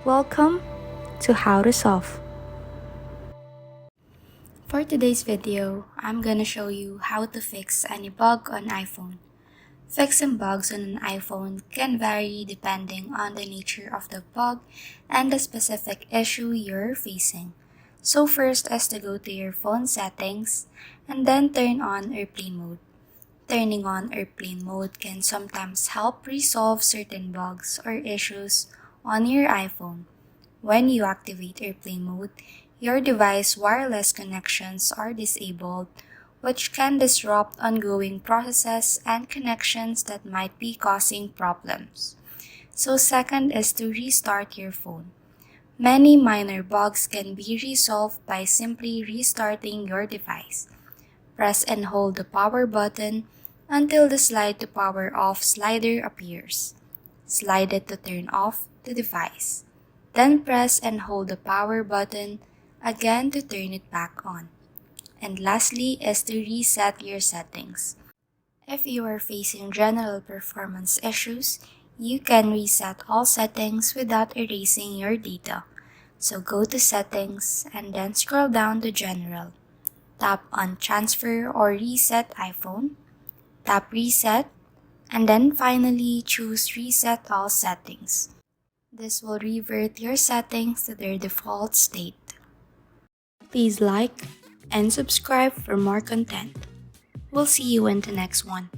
Welcome to How to Solve. For today's video, I'm gonna show you how to fix any bug on iPhone. Fixing bugs on an iPhone can vary depending on the nature of the bug and the specific issue you're facing. So first is to go to your phone settings and then turn on airplane mode. Turning on airplane mode can sometimes help resolve certain bugs or issues on your iPhone. When you activate airplane mode, your device wireless connections are disabled, which can disrupt ongoing processes and connections that might be causing problems. So second is to restart your phone. Many minor bugs can be resolved by simply restarting your device. Press and hold the power button until the slide to power off slider appears. Slide it to turn off the device. Then press and hold the power button again to turn it back on. And lastly is to reset your settings. If you are facing general performance issues, you can reset all settings without erasing your data. So go to Settings and then scroll down to General. Tap on Transfer or Reset iPhone. Tap Reset and then finally choose Reset All Settings. This will revert your settings to their default state. Please like and subscribe for more content. We'll see you in the next one.